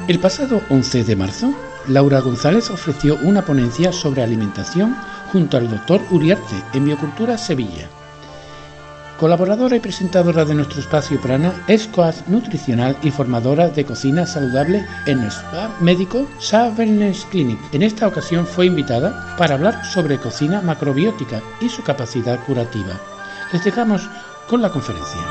El pasado 11 de marzo, Laura González ofreció una ponencia sobre alimentación junto al Dr. Uriarte en Biocultura Sevilla. Colaboradora y presentadora de nuestro espacio Prana, es coach nutricional y formadora de cocina saludable en el Spa Médico Shah Wellness Clinic. En esta ocasión fue invitada para hablar sobre cocina macrobiótica y su capacidad curativa. Les dejamos con la conferencia.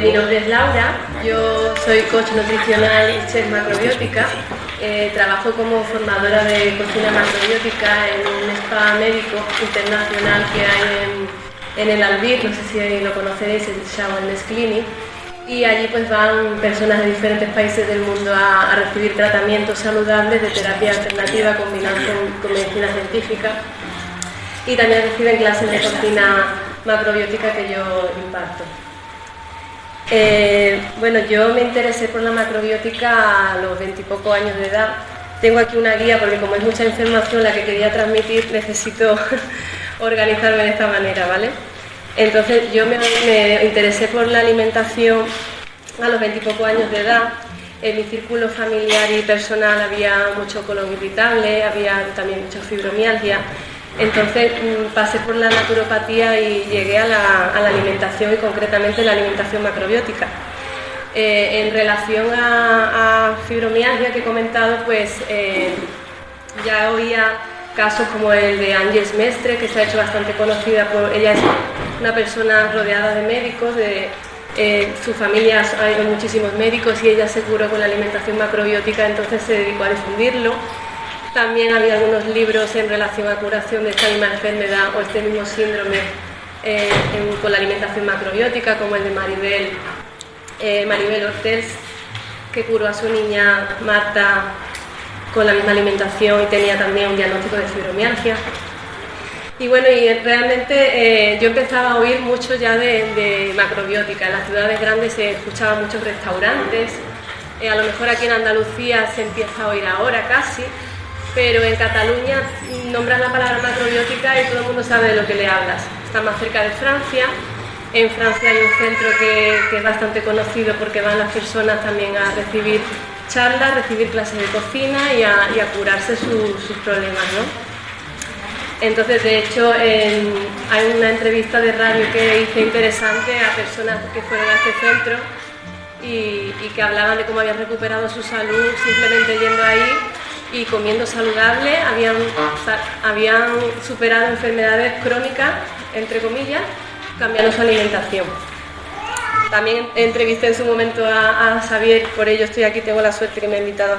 Mi nombre es Laura, yo soy coach nutricional y chef macrobiótica. Trabajo como formadora de cocina macrobiótica en un spa médico internacional que hay en el Albir, no sé si lo conoceréis, el Shah Wellness Clinic. Y allí pues van personas de diferentes países del mundo a recibir tratamientos saludables de terapia alternativa combinados con medicina científica. Y también reciben clases de cocina macrobiótica que yo imparto. Yo me interesé por la macrobiótica a los 20 y pocos años de edad. Tengo aquí una guía porque como es mucha información la que quería transmitir, necesito organizarme de esta manera, ¿vale? Entonces yo me interesé por la alimentación a los 20 y pocos años de edad. En mi círculo familiar y personal había mucho colon irritable, había también mucha fibromialgia. Entonces pasé por la naturopatía y llegué a la alimentación y concretamente la alimentación macrobiótica. En relación a fibromialgia que he comentado, ya oía casos como el de Ángeles Mestre, que se ha hecho bastante conocida ella es una persona rodeada de médicos, su familia hay muchísimos médicos y ella se curó con la alimentación macrobiótica, entonces se dedicó a difundirlo. También había algunos libros en relación a curación de esta misma enfermedad o este mismo síndrome con la alimentación macrobiótica, como el de Maribel Ortels, que curó a su niña Marta con la misma alimentación y tenía también un diagnóstico de fibromialgia. Y realmente yo empezaba a oír mucho ya de macrobiótica. En las ciudades grandes se escuchaban muchos restaurantes, a lo mejor aquí en Andalucía se empieza a oír ahora casi, pero en Cataluña nombras la palabra macrobiótica y todo el mundo sabe de lo que le hablas. Está más cerca de Francia. En Francia hay un centro que es bastante conocido porque van las personas también a recibir charlas, recibir clases de cocina y a curarse sus problemas, ¿no? Entonces, de hecho, hay una entrevista de radio que hice interesante a personas que fueron a este centro y que hablaban de cómo habían recuperado su salud simplemente yendo ahí y comiendo saludable, habían superado enfermedades crónicas, entre comillas, cambiando su alimentación. También entrevisté en su momento a Xavier, por ello estoy aquí, tengo la suerte que me ha invitado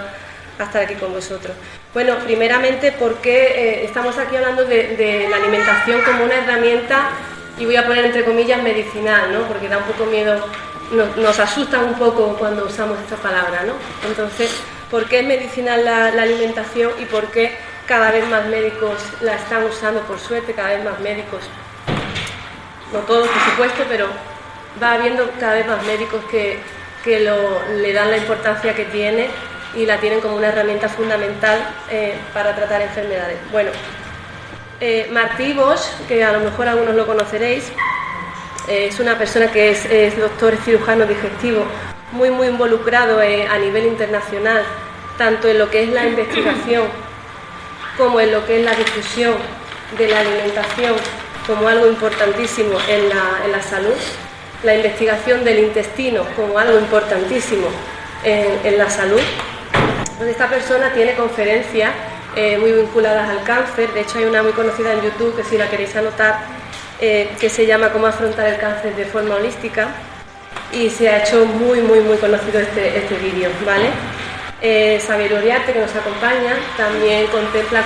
a estar aquí con vosotros. Bueno, primeramente porque estamos aquí hablando de la alimentación como una herramienta, y voy a poner entre comillas medicinal, ¿no? Porque da un poco miedo, nos asusta un poco cuando usamos esta palabra, ¿no? Entonces, ¿por qué es medicinal la alimentación y por qué cada vez más médicos la están usando? Por suerte, cada vez más médicos, no todos por supuesto, pero va habiendo cada vez más médicos que le dan la importancia que tiene y la tienen como una herramienta fundamental para tratar enfermedades. Bueno, Martí Bosch, que a lo mejor algunos lo conoceréis, es una persona que es doctor cirujano digestivo, muy involucrado a nivel internacional, tanto en lo que es la investigación como en lo que es la difusión de la alimentación como algo importantísimo en la salud, la investigación del intestino como algo importantísimo en la salud. Entonces, esta persona tiene conferencias muy vinculadas al cáncer. De hecho, hay una muy conocida en YouTube, que si la queréis anotar, que se llama Cómo afrontar el cáncer de forma holística, y se ha hecho muy conocido este vídeo, ¿vale? Xavier Uriarte, que nos acompaña, también contempla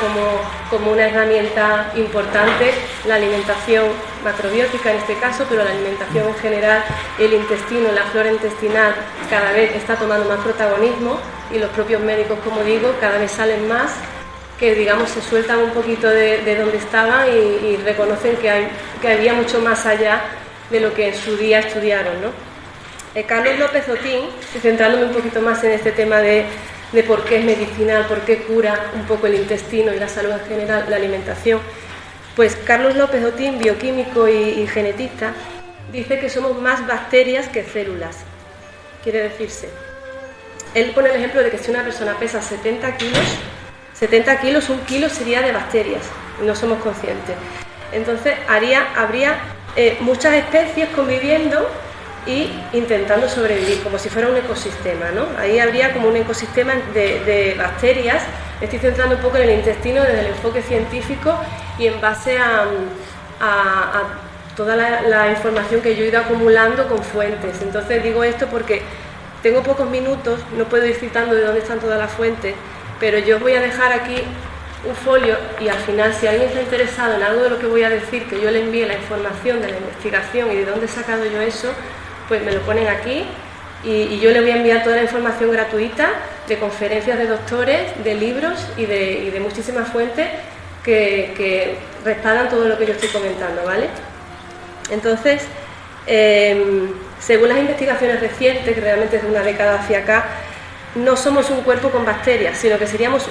como una herramienta importante la alimentación macrobiótica en este caso, pero la alimentación en general, el intestino, la flora intestinal cada vez está tomando más protagonismo y los propios médicos, como digo, cada vez salen más, que digamos se sueltan un poquito de donde estaban y reconocen que había mucho más allá de lo que en su día estudiaron, ¿no? Carlos López Otín, centrándome un poquito más en este tema de por qué es medicinal, por qué cura un poco el intestino y la salud en general, la alimentación, pues Carlos López Otín, bioquímico y genetista, dice que somos más bacterias que células. Quiere decirse, él pone el ejemplo de que si una persona pesa 70 kilos, 1 kilo sería de bacterias, y no somos conscientes. Entonces habría muchas especies conviviendo y intentando sobrevivir, como si fuera un ecosistema, ¿no? Ahí habría como un ecosistema de bacterias. Me estoy centrando un poco en el intestino desde el enfoque científico y en base a toda la información que yo he ido acumulando con fuentes. Entonces digo esto porque tengo pocos minutos, no puedo ir citando de dónde están todas las fuentes, pero yo os voy a dejar aquí un folio y al final, si alguien está interesado en algo de lo que voy a decir, que yo le envíe la información de la investigación y de dónde he sacado yo eso, pues me lo ponen aquí y yo le voy a enviar toda la información gratuita de conferencias de doctores, de libros y de muchísimas fuentes que respaldan todo lo que yo estoy comentando, ¿vale? Entonces, según las investigaciones recientes, que realmente es de una década hacia acá, no somos un cuerpo con bacterias, sino que seríamos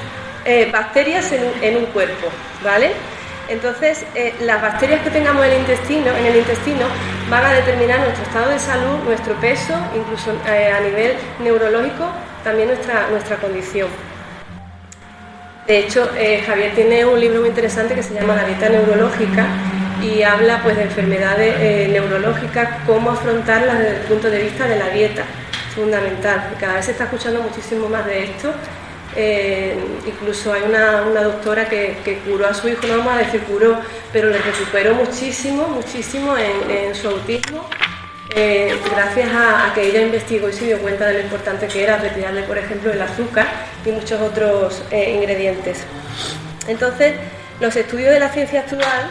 bacterias en un cuerpo, ¿vale? Entonces, las bacterias que tengamos en el intestino van a determinar nuestro estado de salud, nuestro peso, incluso a nivel neurológico, también nuestra condición. De hecho, Javier tiene un libro muy interesante que se llama La dieta neurológica y habla pues de enfermedades neurológicas, cómo afrontarlas desde el punto de vista de la dieta, fundamental. Cada vez se está escuchando muchísimo más de esto. Incluso hay una doctora que curó a su hijo, no vamos a decir curó, pero le recuperó muchísimo en su autismo, gracias a que ella investigó y se dio cuenta de lo importante que era retirarle, por ejemplo, el azúcar y muchos otros ingredientes. Entonces, los estudios de la ciencia actual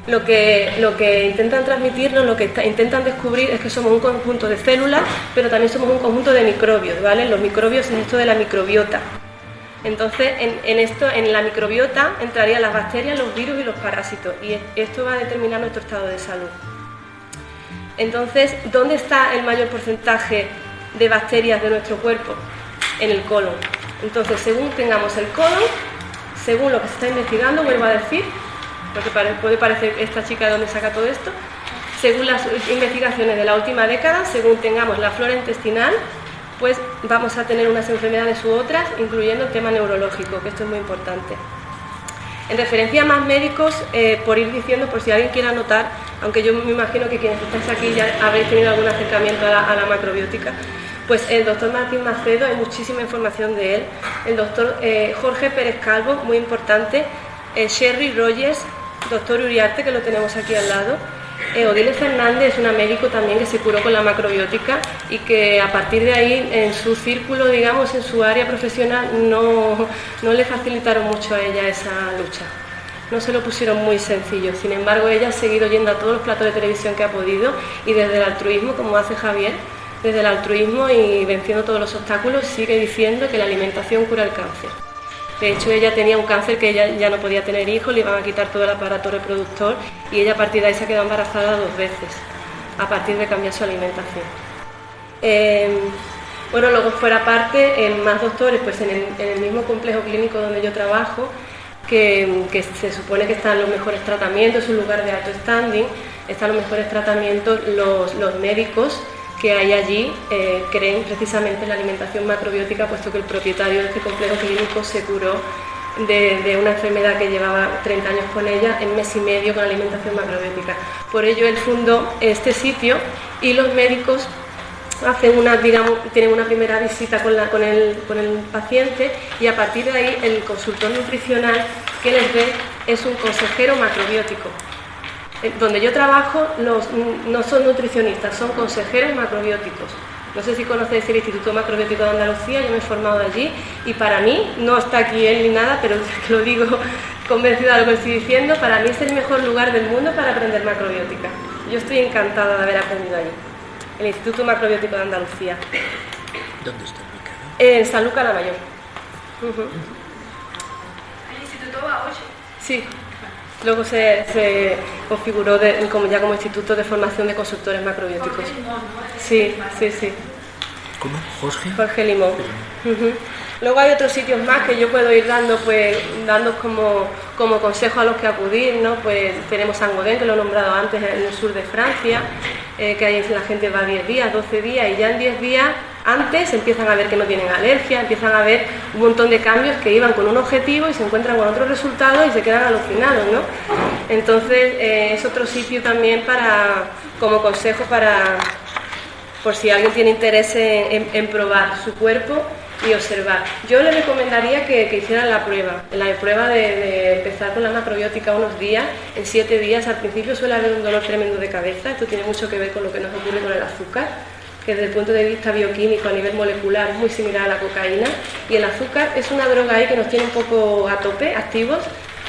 lo que intentan transmitirnos, lo que intentan descubrir es que somos un conjunto de células, pero también somos un conjunto de microbios, ¿vale? Los microbios es esto de la microbiota. Entonces, en la microbiota entrarían las bacterias, los virus y los parásitos, y esto va a determinar nuestro estado de salud. Entonces, ¿dónde está el mayor porcentaje de bacterias de nuestro cuerpo? En el colon. Entonces, según tengamos el colon, según lo que se está investigando, vuelvo a decir, porque puede parecer esta chica de dónde saca todo esto, según las investigaciones de la última década, según tengamos la flora intestinal, pues vamos a tener unas enfermedades u otras, incluyendo el tema neurológico, que esto es muy importante. En referencia a más médicos, por ir diciendo, por si alguien quiere anotar, aunque yo me imagino que quienes estáis aquí ya habréis tenido algún acercamiento a la macrobiótica, pues el doctor Martín Macedo, hay muchísima información de él, el doctor Jorge Pérez Calvo, muy importante, Sherry Rogers, doctor Uriarte, que lo tenemos aquí al lado, Odile Fernández es una médico también que se curó con la macrobiótica y que a partir de ahí en su círculo, digamos, en su área profesional no le facilitaron mucho a ella esa lucha, no se lo pusieron muy sencillo. Sin embargo, ella ha seguido yendo a todos los platos de televisión que ha podido y desde el altruismo, como hace Javier, desde el altruismo y venciendo todos los obstáculos, sigue diciendo que la alimentación cura el cáncer. De hecho, ella tenía un cáncer que ella ya no podía tener hijos, le iban a quitar todo el aparato reproductor y ella a partir de ahí se ha quedado embarazada 2 veces, a partir de cambiar su alimentación. Bueno, luego fuera parte, más doctores, pues en el mismo complejo clínico donde yo trabajo, que se supone que están los mejores tratamientos, es un lugar de alto standing, están los mejores tratamientos, los médicos que hay allí creen precisamente en la alimentación macrobiótica, puesto que el propietario de este complejo clínico se curó de una enfermedad que llevaba 30 años con ella en mes y medio con alimentación macrobiótica. Por ello él fundó este sitio y los médicos tienen una primera visita con el paciente y a partir de ahí el consultor nutricional que les ve es un consejero macrobiótico. Donde yo trabajo no son nutricionistas, son consejeros macrobióticos. No sé si conocéis el Instituto Macrobiótico de Andalucía, yo me he formado allí y para mí, no está aquí él ni nada, pero lo digo convencida de lo que estoy diciendo, para mí es el mejor lugar del mundo para aprender macrobiótica. Yo estoy encantada de haber aprendido allí, el Instituto Macrobiótico de Andalucía. ¿Dónde está ubicado? En San Lucas la Mayor. ¿El Instituto Baoche? Sí. Luego se configuró como instituto de formación de consultores macrobióticos. Jorge Limón, ¿no? Sí. ¿Cómo? Jorge Limón. Luego hay otros sitios más que yo puedo ir dando como consejo a los que acudir, ¿no? Pues tenemos Saint-Gaudens, que lo he nombrado antes, en el sur de Francia. que la gente va 10 días, 12 días y ya en 10 días antes empiezan a ver que no tienen alergia, empiezan a ver un montón de cambios que iban con un objetivo y se encuentran con otros resultados y se quedan alucinados, ¿no? Entonces es otro sitio también como consejo por si alguien tiene interés en probar su cuerpo y observar. Yo le recomendaría que hicieran la prueba de empezar con la macrobiótica unos días, en 7 días. Al principio suele haber un dolor tremendo de cabeza, esto tiene mucho que ver con lo que nos ocurre con el azúcar, que desde el punto de vista bioquímico a nivel molecular es muy similar a la cocaína, y el azúcar es una droga ahí que nos tiene un poco a tope, activos.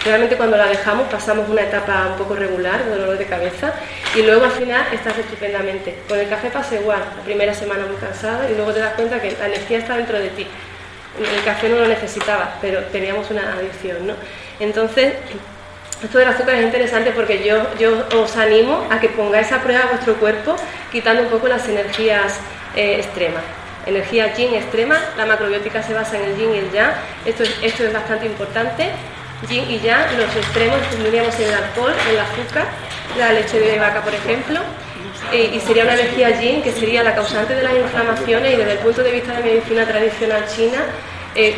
Realmente cuando la dejamos pasamos una etapa un poco regular de dolor de cabeza y luego al final estás estupendamente. Con el café pasa igual, la primera semana muy cansada y luego te das cuenta que la energía está dentro de ti. El café no lo necesitabas, pero teníamos una adicción, ¿no? Entonces, esto del azúcar es interesante porque yo os animo a que pongáis a prueba vuestro cuerpo quitando un poco las energías extremas. Energía yin extrema, la macrobiótica se basa en el yin y el yang, esto es bastante importante. Yin y yang, los extremos tendríamos el alcohol, el azúcar, la leche de vaca, por ejemplo, y sería una energía yin que sería la causante de las inflamaciones y desde el punto de vista de medicina tradicional china,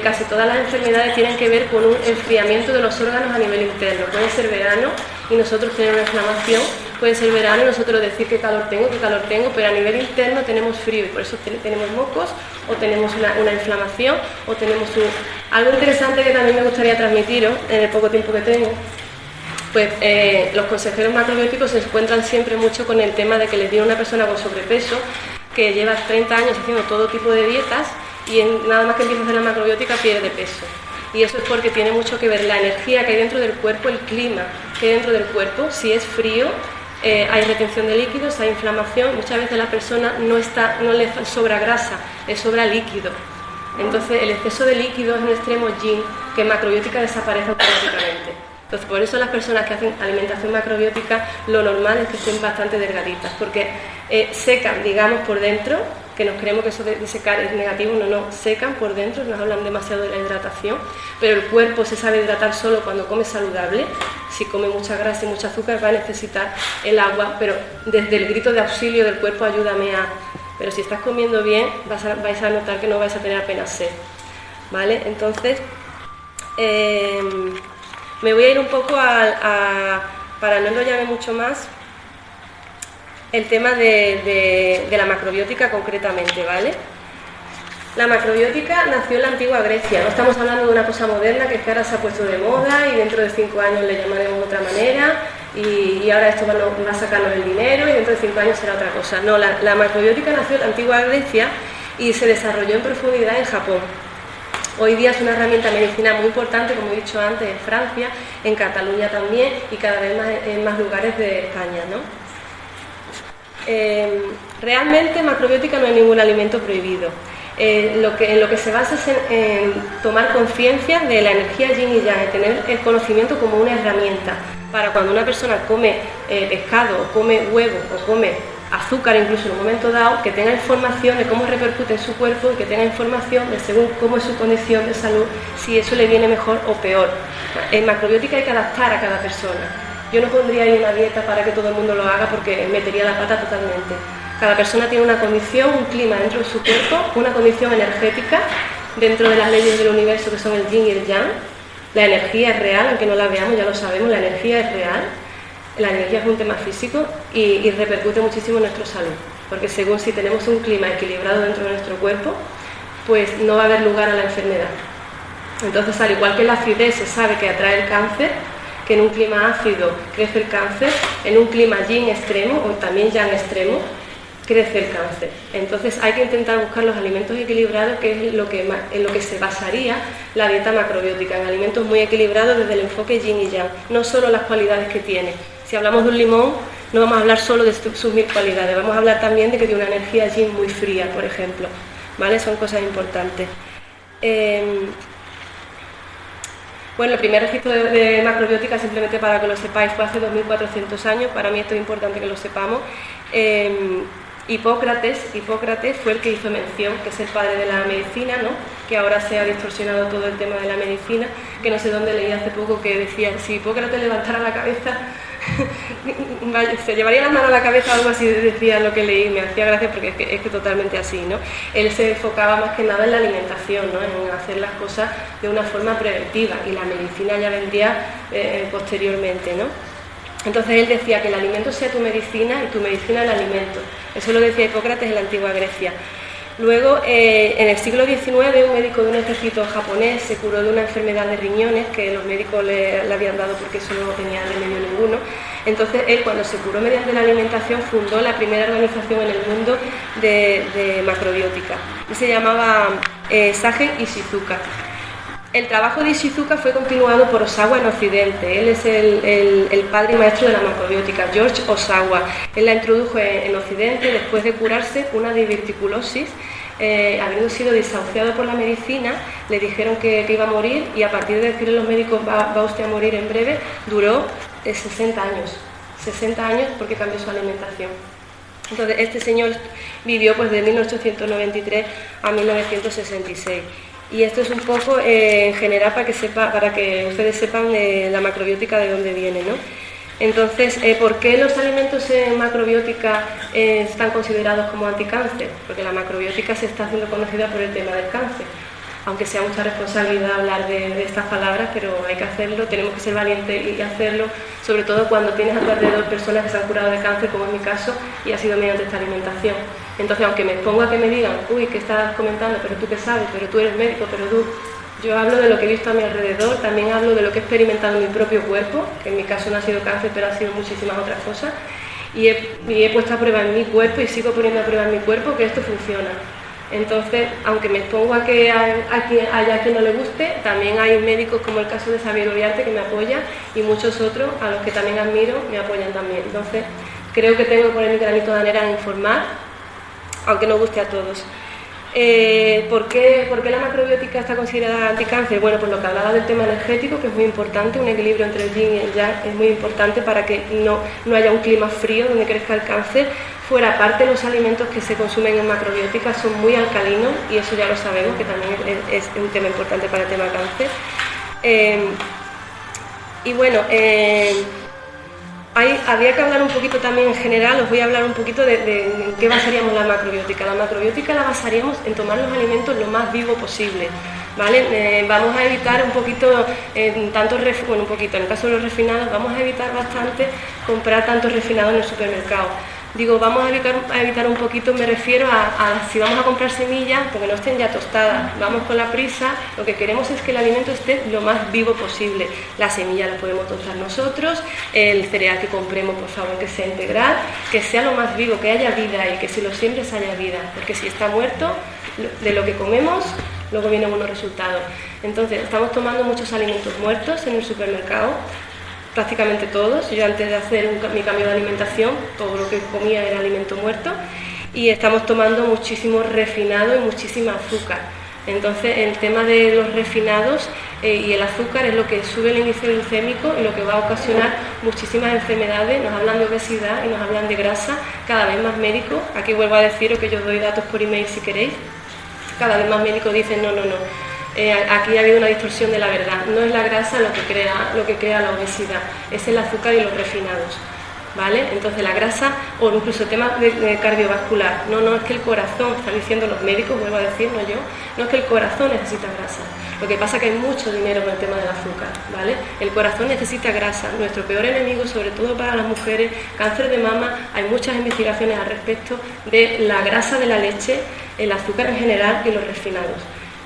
casi todas las enfermedades tienen que ver con un enfriamiento de los órganos a nivel interno. Puede ser verano y nosotros tener una inflamación, puede ser verano y nosotros decir qué calor tengo, pero a nivel interno tenemos frío y por eso tenemos mocos o tenemos una inflamación o tenemos algo interesante que también me gustaría transmitiros en el poco tiempo que tengo. Pues los consejeros macrobióticos se encuentran siempre mucho con el tema de que les viene una persona con sobrepeso que lleva 30 años haciendo todo tipo de dietas y nada más que empieza a hacer la macrobiótica pierde peso. Y eso es porque tiene mucho que ver la energía que hay dentro del cuerpo, el clima que hay dentro del cuerpo. Si es frío, hay retención de líquidos, hay inflamación. Muchas veces la persona no le sobra grasa, le sobra líquido. Entonces el exceso de líquido es un extremo yin que en macrobiótica desaparece automáticamente. Entonces por eso las personas que hacen alimentación macrobiótica lo normal es que estén bastante delgaditas, porque secan, digamos, por dentro, que nos creemos que eso de secar es negativo, no, secan por dentro, nos hablan demasiado de la hidratación, pero el cuerpo se sabe hidratar solo cuando come saludable. Si come mucha grasa y mucho azúcar va a necesitar el agua, pero desde el grito de auxilio del cuerpo, ayúdame a... Pero si estás comiendo bien, vais a notar que no vais a tener apenas sed, ¿vale? Entonces, me voy a ir un poco para no enrollarme mucho más, el tema de la macrobiótica concretamente, ¿vale? La macrobiótica nació en la antigua Grecia, no estamos hablando de una cosa moderna que es que ahora se ha puesto de moda y dentro de 5 años le llamaremos de otra manera y ahora esto va a sacarnos el dinero y dentro de 5 años será otra cosa. No, la macrobiótica nació en la antigua Grecia y se desarrolló en profundidad en Japón. Hoy día es una herramienta medicinal muy importante, como he dicho antes, en Francia, en Cataluña también y cada vez más en más lugares de España, ¿no? Realmente macrobiótica no es ningún alimento prohibido. En lo que se basa es en tomar conciencia de la energía yin y yang, en tener el conocimiento como una herramienta para cuando una persona come pescado o come huevo o come azúcar incluso en un momento dado, que tenga información de cómo repercute en su cuerpo y que tenga información de según cómo es su condición de salud, si eso le viene mejor o peor. En macrobiótica hay que adaptar a cada persona. Yo no pondría ahí una dieta para que todo el mundo lo haga porque metería la pata totalmente. Cada persona tiene una condición, un clima dentro de su cuerpo, una condición energética dentro de las leyes del universo que son el yin y el yang. La energía es real, aunque no la veamos, ya lo sabemos, la energía es real. La energía es un tema físico y repercute muchísimo en nuestra salud, porque según si tenemos un clima equilibrado dentro de nuestro cuerpo, pues no va a haber lugar a la enfermedad. Entonces, al igual que la acidez se sabe que atrae el cáncer, que en un clima ácido crece el cáncer, en un clima yin extremo o también yang extremo, crece el cáncer. Entonces hay que intentar buscar los alimentos equilibrados, que es en lo que se basaría la dieta macrobiótica, en alimentos muy equilibrados desde el enfoque yin y yang, no solo las cualidades que tiene. Si hablamos de un limón, no vamos a hablar solo de sus 1000 cualidades, vamos a hablar también de que tiene una energía yin muy fría, por ejemplo, ¿vale? Son cosas importantes. Bueno, el primer registro de macrobiótica, simplemente para que lo sepáis, fue hace 2400 años, para mí esto es importante que lo sepamos. Hipócrates fue el que hizo mención, que es el padre de la medicina, ¿no? Que ahora se ha distorsionado todo el tema de la medicina, que no sé dónde leí hace poco que decía, si Hipócrates levantara la cabeza, se llevaría las manos a la cabeza, algo así decía lo que leí, me hacía gracia porque es que totalmente así, ¿no? Él se enfocaba más que nada en la alimentación, ¿no? En hacer las cosas de una forma preventiva, y la medicina ya vendría posteriormente, ¿no? Entonces él decía que el alimento sea tu medicina y tu medicina el alimento. Eso lo decía Hipócrates en la antigua Grecia. Luego, en el siglo XIX, un médico de un ejército japonés se curó de una enfermedad de riñones que los médicos le habían dado porque eso no tenía remedio ninguno. Entonces, él, cuando se curó mediante la alimentación, fundó la primera organización en el mundo de macrobiótica. Y se llamaba Sagen Ishizuka. El trabajo de Ishizuka fue continuado por Osawa en Occidente. Él es el padre y maestro de la macrobiótica, George Osawa. Él la introdujo en Occidente después de curarse una diverticulosis. Habiendo sido desahuciado por la medicina, le dijeron que iba a morir, y a partir de decirle a los médicos va usted a morir en breve, duró 60 años. 60 años porque cambió su alimentación. Entonces, este señor vivió pues de 1893 a 1966. Y esto es un poco en general para que ustedes sepan la macrobiótica de dónde viene, ¿no? Entonces, ¿por qué los alimentos en macrobiótica están considerados como anticáncer? Porque la macrobiótica se está haciendo conocida por el tema del cáncer. Aunque sea mucha responsabilidad hablar de estas palabras, pero hay que hacerlo, tenemos que ser valientes y hacerlo, sobre todo cuando tienes a tu alrededor personas que se han curado de cáncer, como es mi caso, y ha sido mediante esta alimentación. Entonces, aunque me ponga que me digan, uy, ¿qué estás comentando? Pero tú qué sabes, pero tú eres médico, pero tú... Yo hablo de lo que he visto a mi alrededor, también hablo de lo que he experimentado en mi propio cuerpo, que en mi caso no ha sido cáncer, pero ha sido muchísimas otras cosas, y he puesto a prueba en mi cuerpo y sigo poniendo a prueba en mi cuerpo que esto funciona. Entonces, aunque me expongo a que haya quien no le guste, también hay médicos como el caso de Xavier Uriarte que me apoya, y muchos otros a los que también admiro me apoyan también. Entonces, creo que tengo que poner mi granito de arena en informar, aunque no guste a todos. ¿Por qué la macrobiótica está considerada anticáncer? Bueno, pues lo que hablaba del tema energético, que es muy importante, un equilibrio entre el yin y el yang es muy importante para que no haya un clima frío donde crezca el cáncer. Fuera parte, los alimentos que se consumen en macrobiótica son muy alcalinos, y eso ya lo sabemos, que también es un tema importante para el tema cáncer. Y bueno, habría que hablar un poquito también en general. Os voy a hablar un poquito de en qué basaríamos la macrobiótica. La macrobiótica la basaríamos en tomar los alimentos lo más vivo posible, ¿vale? Vamos a evitar un poquito, en el caso de los refinados, vamos a evitar bastante comprar tantos refinados en el supermercado. Digo, vamos a evitar un poquito, me refiero a si vamos a comprar semillas, porque no estén ya tostadas, vamos con la prisa, lo que queremos es que el alimento esté lo más vivo posible. La semilla la podemos tostar nosotros, el cereal que compremos, por favor, que sea integral, que sea lo más vivo, que haya vida, y que si lo siembres haya vida, porque si está muerto, de lo que comemos, luego vienen unos resultados. Entonces, estamos tomando muchos alimentos muertos en el supermercado, prácticamente todos. Yo, antes de hacer mi cambio de alimentación, todo lo que comía era alimento muerto, y estamos tomando muchísimo refinado y muchísima azúcar. Entonces, el tema de los refinados y el azúcar es lo que sube el índice glucémico y lo que va a ocasionar muchísimas enfermedades. Nos hablan de obesidad y nos hablan de grasa, cada vez más médicos. Aquí vuelvo a deciros que yo os doy datos por email si queréis. Cada vez más médicos dicen no. Aquí ha habido una distorsión de la verdad. No es la grasa lo que crea la obesidad, es el azúcar y los refinados, ¿vale? Entonces, la grasa, o incluso el tema de cardiovascular, no es que el corazón, están diciendo los médicos, vuelvo a decir, no yo, no es que el corazón necesita grasa. Lo que pasa es que hay mucho dinero con el tema del azúcar, ¿vale? El corazón necesita grasa. Nuestro peor enemigo, sobre todo para las mujeres, cáncer de mama, hay muchas investigaciones al respecto de la grasa de la leche, el azúcar en general y los refinados,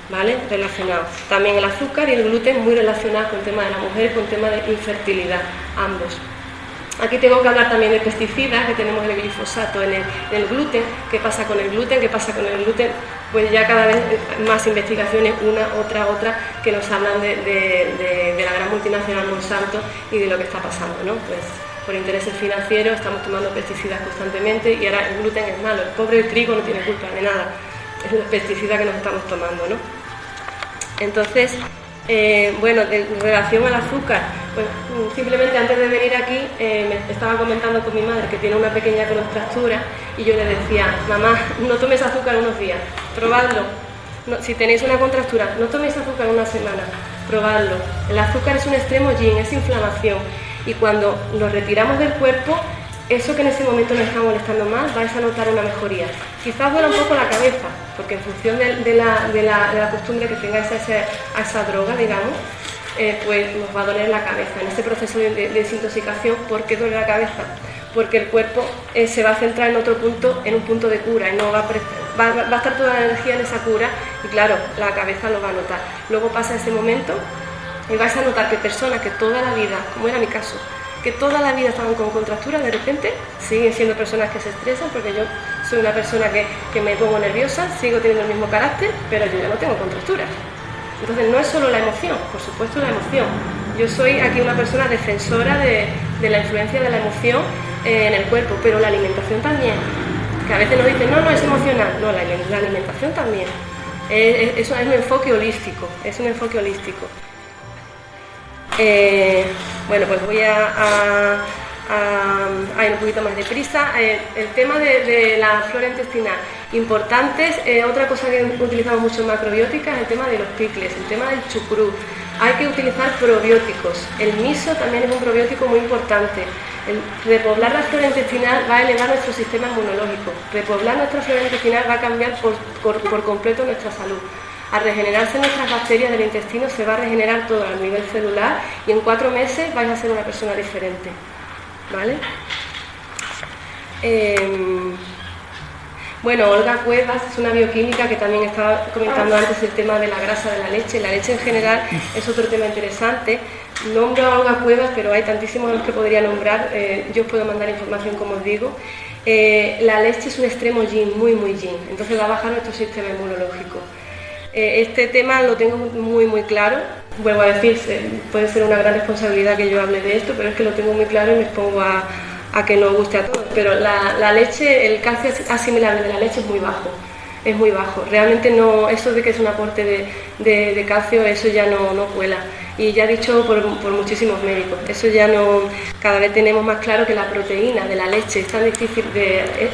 ¿vale? Relacionados. También el azúcar y el gluten muy relacionados con el tema de la mujer y con el tema de infertilidad, ambos. Aquí tengo que hablar también de pesticidas, que tenemos el glifosato en el gluten. ¿Qué pasa con el gluten? Pues ya cada vez más investigaciones, una, otra, que nos hablan de la gran multinacional Monsanto y de lo que está pasando, ¿no? Pues por intereses financieros estamos tomando pesticidas constantemente, y ahora el gluten es malo. El pobre trigo no tiene culpa de nada, es el pesticida que nos estamos tomando, ¿no? Entonces, bueno, en relación al azúcar, pues simplemente antes de venir aquí me estaba comentando con mi madre que tiene una pequeña contractura, y yo le decía, mamá, no tomes azúcar unos días, probadlo. No, si tenéis una contractura, no toméis azúcar una semana, probadlo. El azúcar es un extremo yin, es inflamación. Y cuando lo retiramos del cuerpo, eso que en ese momento nos está molestando más, vais a notar una mejoría. Quizás duela un poco la cabeza, porque en función de la costumbre que tengáis a esa droga, digamos, pues nos va a doler la cabeza. En ese proceso de desintoxicación, ¿por qué duele la cabeza? Porque el cuerpo se va a centrar en otro punto, en un punto de cura, y no va a estar toda la energía en esa cura, y claro, la cabeza lo va a notar. Luego pasa ese momento y vais a notar que personas que toda la vida, como era mi caso, que toda la vida estaban con contracturas, de repente siguen siendo personas que se estresan, porque yo soy una persona que me pongo nerviosa, sigo teniendo el mismo carácter, pero yo ya no tengo contracturas. Entonces no es solo la emoción, por supuesto la emoción. Yo soy aquí una persona defensora de la influencia de la emoción en el cuerpo, pero la alimentación también. Que a veces nos dicen, no es emocional. No, la alimentación también. Eso es un enfoque holístico, Bueno, pues voy a ir un poquito más deprisa. El tema de la flora intestinal. Importantes, otra cosa que utilizamos mucho en macrobiótica es el tema de los picles, el tema del chucrut. Hay que utilizar probióticos. El miso también es un probiótico muy importante. El repoblar la flora intestinal va a elevar nuestro sistema inmunológico. Repoblar nuestra flora intestinal va a cambiar por completo nuestra salud. Al regenerarse nuestras bacterias del intestino se va a regenerar todo a nivel celular y en 4 meses vais a ser una persona diferente. ¿Vale? Bueno, Olga Cuevas es una bioquímica que también estaba comentando antes el tema de la grasa de la leche. La leche en general es otro tema interesante. Nombro a Olga Cuevas, pero hay tantísimos los que podría nombrar. Yo os puedo mandar información, como os digo. La leche es un extremo yin, muy yin. Entonces va a bajar nuestro sistema inmunológico. Este tema lo tengo muy claro. Vuelvo a decir, puede ser una gran responsabilidad que yo hable de esto, pero es que lo tengo muy claro y me expongo a que nos guste a todos. Pero la leche, el calcio asimilable de la leche es muy bajo. Realmente no, eso de que es un aporte de calcio, eso ya no cuela. Y ya dicho por muchísimos médicos, eso ya no, cada vez tenemos más claro que la proteína de la leche es tan difícil,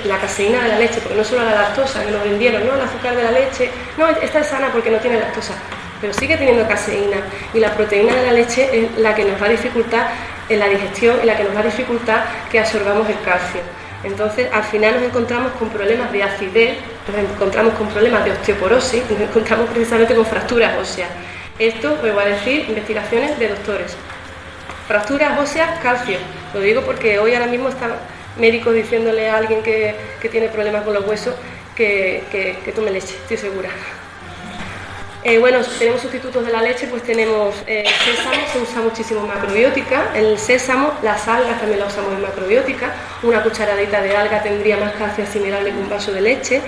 la caseína de la leche, porque no solo la lactosa, que nos vendieron, ¿no? El azúcar de la leche, no, esta es sana porque no tiene lactosa, pero sigue teniendo caseína, y la proteína de la leche es la que nos va a dificultar en la digestión y la que nos va a dificultar que absorbamos el calcio. Entonces, al final nos encontramos con problemas de acidez, nos encontramos con problemas de osteoporosis, nos encontramos precisamente con fracturas óseas. Esto, os voy a decir, investigaciones de doctores. Fracturas óseas, calcio. Lo digo porque hoy ahora mismo están médicos diciéndole a alguien que tiene problemas con los huesos que tome leche, estoy segura. Bueno, tenemos sustitutos de la leche, pues tenemos sésamo, se usa muchísimo en macrobiótica. El sésamo, las algas también las usamos en macrobiótica. Una cucharadita de alga tendría más calcio asimilable que un vaso de leche.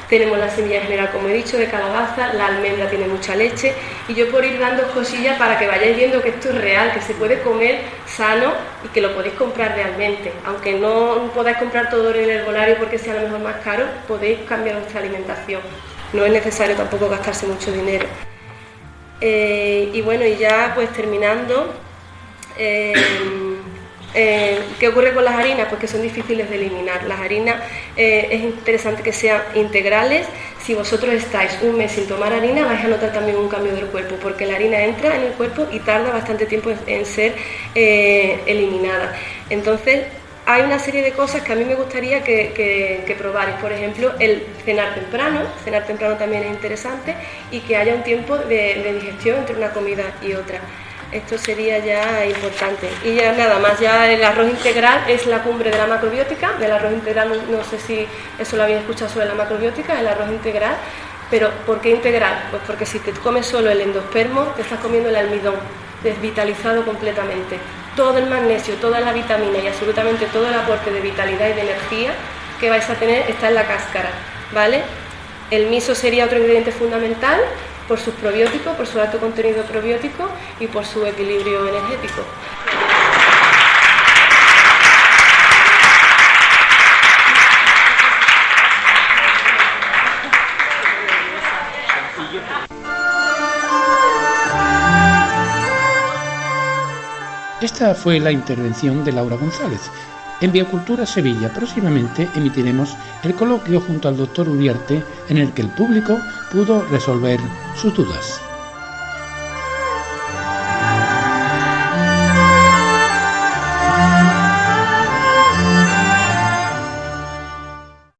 Tenemos la semilla general, como he dicho, de calabaza, la almendra tiene mucha leche, y yo por ir dando cosillas para que vayáis viendo que esto es real, que se puede comer sano y que lo podéis comprar realmente. Aunque no podáis comprar todo en el herbolario porque sea a lo mejor más caro, podéis cambiar vuestra alimentación. No es necesario tampoco gastarse mucho dinero. Y bueno, y ya pues terminando, ¿qué ocurre con las harinas? Pues que son difíciles de eliminar. Las harinas es interesante que sean integrales. Si vosotros estáis un mes sin tomar harina, vais a notar también un cambio del cuerpo, porque la harina entra en el cuerpo y tarda bastante tiempo en ser eliminada. Entonces, hay una serie de cosas que a mí me gustaría que probarais. Por ejemplo, el cenar temprano también es interesante, y que haya un tiempo de digestión entre una comida y otra. Esto sería ya importante. Y ya nada más, ya el arroz integral es la cumbre de la macrobiótica. Del arroz integral, no sé si eso lo habéis escuchado sobre la macrobiótica, el arroz integral. Pero ¿por qué integral? Pues porque si te comes solo el endospermo, te estás comiendo el almidón, desvitalizado completamente. Todo el magnesio, toda la vitamina y absolutamente todo el aporte de vitalidad y de energía que vais a tener está en la cáscara, ¿vale? El miso sería otro ingrediente fundamental por sus probióticos, por su alto contenido probiótico y por su equilibrio energético. Esta fue la intervención de Laura González. En Biocultura Sevilla próximamente emitiremos el coloquio junto al doctor Uriarte, en el que el público pudo resolver sus dudas.